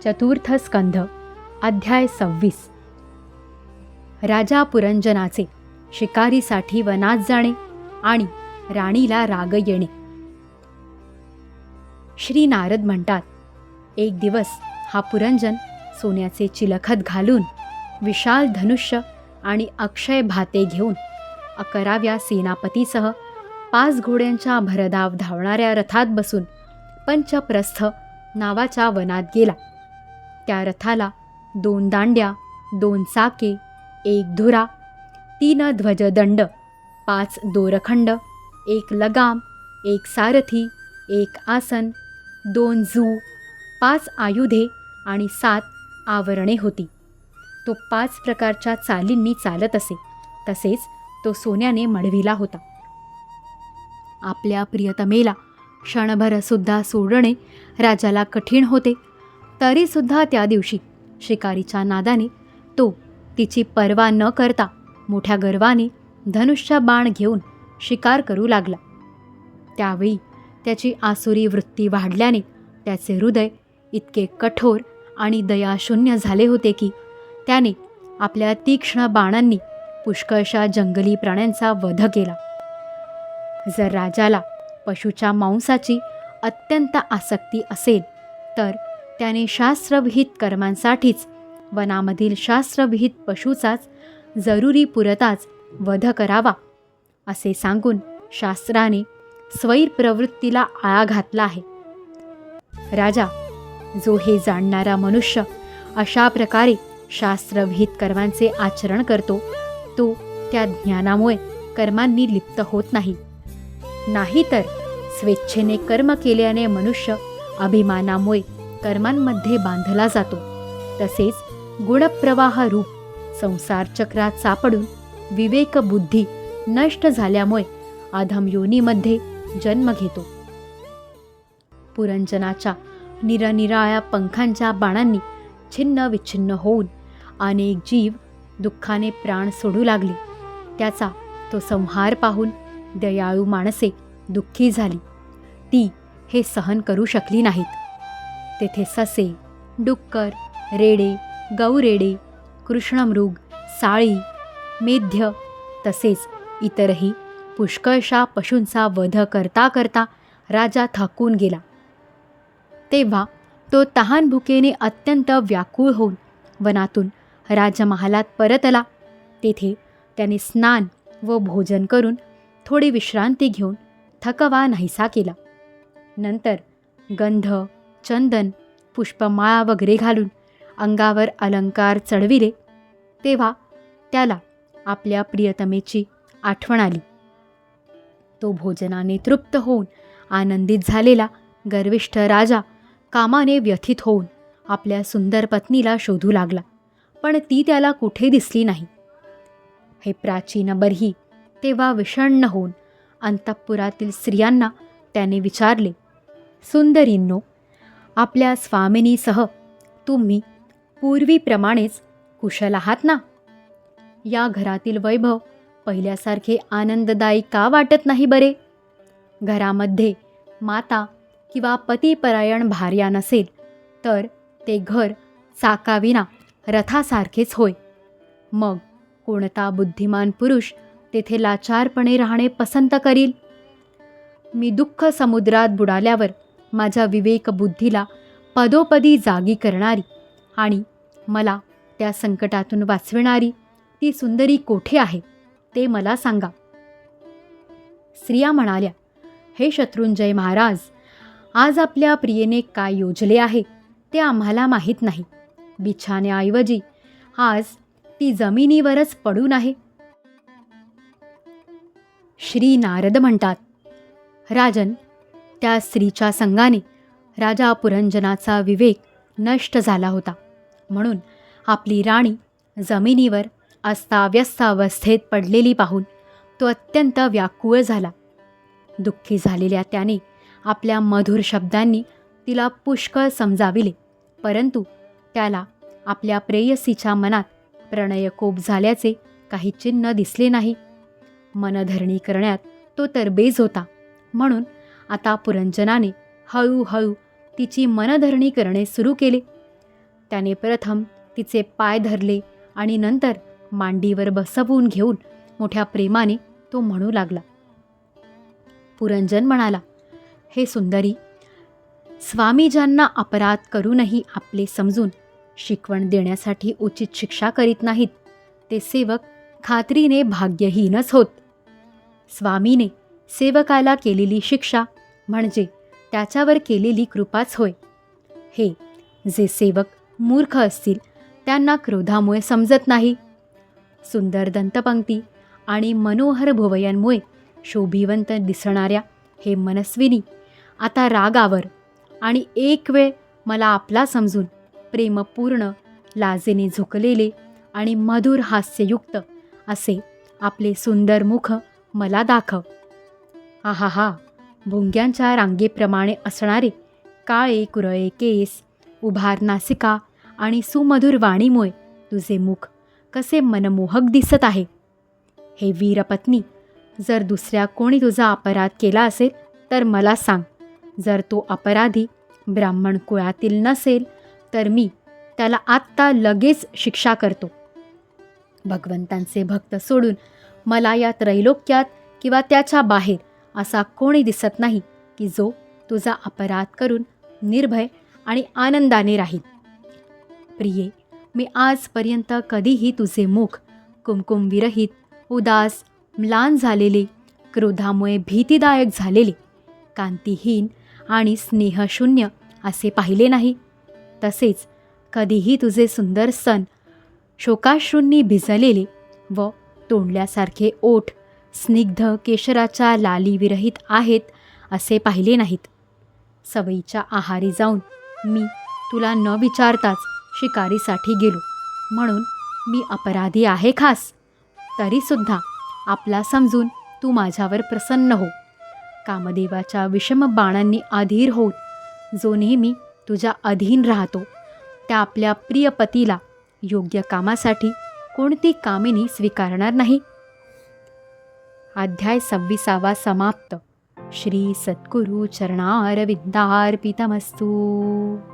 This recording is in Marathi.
चतुर्थ स्कंध अध्याय 26. राजा पुरंजनाचे शिकारीसाठी वनात जाणे आणि राणीला राग येणे. श्री नारद म्हणतात, एक दिवस हा पुरंजन सोन्याचे चिलखत घालून, विशाल धनुष्य आणि अक्षय भाते घेऊन 11व्या सेनापतीसह 5 घोड्यांच्या भरधाव धावणाऱ्या रथात बसून पंचप्रस्थ नावाच्या वनात गेला. त्या रथाला 2 दांड्या, 2 चाके, 1 धुरा, 3 ध्वजदंड, 5 दोरखंड, 1 लगाम, 1 सारथी, 1 आसन, 2 जू, 5 आयुधे आणि 7 आवरणे होती. तो 5 प्रकारच्या चालींनी चालत असे. तसेच तो सोन्याने मढविला होता. आपल्या प्रियतमेला क्षणभर सुद्धा सोडणे राजाला कठीण होते. तरीसुद्धा त्या दिवशी शिकारीच्या नादाने तो तिची पर्वा न करता मोठ्या गर्वाने धनुष्य बाण घेऊन शिकार करू लागला. त्यावेळी त्याची आसुरी वृत्ती वाढल्याने त्याचे हृदय इतके कठोर आणि दयाशून्य झाले होते की त्याने आपल्या तीक्ष्ण बाणांनी पुष्कळशा जंगली प्राण्यांचा वध केला. जर राजाला पशूच्या मांसाची अत्यंत आसक्ती असेल तर त्याने शास्त्रविहित कर्मांसाठीच वनामधील शास्त्रविहित पशूचाच जरुरी पुरताच वध करावा असे सांगून शास्त्राने स्वैर प्रवृत्तीला आळा घातला आहे. राजा, जो हे जाणणारा मनुष्य अशा प्रकारे शास्त्रविहित कर्मांचे आचरण करतो, तो त्या ज्ञानामुळे कर्मांनी लिप्त होत नाही. नाहीतर स्वेच्छेने कर्म केल्याने मनुष्य अभिमानामुळे कर्मांमध्ये बांधला जातो. तसेच गुणप्रवाह रूप संसार चक्रात सापडून विवेक बुद्धी नष्ट झाल्यामुळे अधम योनीमध्ये जन्म घेतो. पुरंजनाच्या निरनिराळ्या पंखांच्या बाणांनी छिन्न विच्छिन्न होऊन अनेक जीव दुःखाने प्राण सोडू लागले. त्याचा तो संहार पाहून दयाळू माणसे दुःखी झाली. ती हे सहन करू शकली नाहीत. तेथे ससे, डुक्कर, रेडे, गौरेडे, कृष्णमृग, साळी, मेध्य तसेच इतरही पुष्कळशा पशूंचा वध करता करता राजा थकून गेला. तेव्हा तो तहानभुकेने अत्यंत व्याकुळ होऊन वनातून राजमहालात परतला. तेथे त्याने स्नान व भोजन करून थोडी विश्रांती घेऊन थकवा नाहीसा केला. नंतर गंध, चंदन, पुष्पमाळा वगैरे घालून अंगावर अलंकार चढविले. तेव्हा त्याला आपल्या प्रियतमेची आठवण आली. तो भोजनाने तृप्त होऊन आनंदित झालेला गर्विष्ठ राजा कामाने व्यथित होऊन आपल्या सुंदर पत्नीला शोधू लागला. पण ती त्याला कुठे दिसली नाही. हे प्राचीन बर्ही तेव्हा विषण्ण होऊन अंतःपुरातील स्त्रियांना त्याने विचारले, सुंदरींनो, आपल्या स्वामिनीसह तुम्ही पूर्वीप्रमाणेच कुशल आहात ना? या घरातील वैभव पहिल्यासारखे आनंददायी का वाटत नाही बरे? घरामध्ये माता किंवा पतिपरायण भार्या नसेल तर ते घर चाकाविना रथासारखेच होय. मग कोणता बुद्धिमान पुरुष तेथे लाचारपणे राहणे पसंत करील? मी दुःख समुद्रात बुडाल्यावर माझ्या विवेक बुद्धीला पदोपदी जागी करणारी आणि मला त्या संकटातून वाचविणारी ती सुंदरी कोठे आहे ते मला सांगा. स्त्रिया म्हणाल्या, हे शत्रुंजय महाराज, आज आपल्या प्रियेने काय योजले आहे ते आम्हाला माहीत नाही. बिछाण्याऐवजी आज ती जमिनीवरच पडून आहे. श्री नारद म्हणतात, राजन, त्या स्त्रीच्या संगाने राजा पुरंजनाचा विवेक नष्ट झाला होता. म्हणून आपली राणी जमिनीवर अस्ताव्यस्त अवस्थेत पडलेली पाहून तो अत्यंत व्याकुळ झाला. दुःखी झालेल्या त्याने आपल्या मधुर शब्दांनी तिला पुष्कळ समजाविले. परंतु त्याला आपल्या प्रेयसीच्या मनात प्रणयकोप झाल्याचे काही चिन्ह दिसले नाही. मनधरणी करण्यात तो तरबेज होता. म्हणून आता पुरंजनाने हळूहळू तिची मनधरणी करणे सुरू केले. त्याने प्रथम तिचे पाय धरले आणि नंतर मांडीवर बसवून घेऊन मोठ्या प्रेमाने तो म्हणू लागला. पुरंजन म्हणाला, हे सुंदरी, स्वामी ज्यांना अपराध करूनही आपले समजून शिकवण देण्यासाठी उचित शिक्षा करीत नाहीत, ते सेवक खात्रीने भाग्यहीनच होत. स्वामीने सेवकाला केलेली शिक्षा म्हणजे त्याच्यावर केलेली कृपाच होय. हे जे सेवक मूर्ख असतील त्यांना क्रोधामुळे समजत नाही. सुंदर दंतपंक्ती आणि मनोहर भुवयांमुळे शोभिवंत दिसणाऱ्या हे मनस्विनी आता रागावर आणि एक वेळ मला आपला समजून प्रेमपूर्ण लाजेने झुकलेले आणि मधुर हास्ययुक्त असे आपले सुंदर मुख मला दाखव. आहाहा, भुंग्यांच्या रांगेप्रमाणे असणारे काळे कुरळे केस, उभार नासिका आणि सुमधुर वाणीमुळे तुझे मुख कसे मनमोहक दिसत आहे. हे वीरपत्नी, जर दुसऱ्या कोणी तुझा अपराध केला असेल तर मला सांग. जर तो अपराधी ब्राह्मण कुळातील नसेल तर मी त्याला आत्ता लगेच शिक्षा करतो. भगवंतांचे भक्त सोडून मला या त्रैलोक्यात किंवा त्याच्या बाहेर असा कोणी दिसत नाही की जो तुझा अपराध करून निर्भय आणि आनंदाने राहील. प्रिये, मी आजपर्यंत कधीही तुझे मुख कुमकुमविरहित, उदास, म्लान झालेले, क्रोधामुळे भीतीदायक झालेले, कांतीहीन आणि स्नेहशून्य असे पाहिले नाही. तसेच कधीही तुझे सुंदर स्तन शोकाश्रूंनी भिजलेले व तोंडल्यासारखे ओठ स्निग्ध केशराच्या लालीविरहित आहेत असे पाहिले नाहीत. सवयीच्या आहारी जाऊन मी तुला न विचारताच शिकारीसाठी गेलो, म्हणून मी अपराधी आहे खास. तरीसुद्धा आपला समजून तू माझ्यावर प्रसन्न हो. कामदेवाच्या विषम बाणांनी अधीर होऊन जो नेहमी तुझ्या अधीन राहतो, त्या आपल्या प्रिय पतीला योग्य कामासाठी कोणती कामिनी स्वीकारणार नाही. अध्याय 26 समाप्त. श्री सद्गुरु चरणारविंदार्पितमस्तु.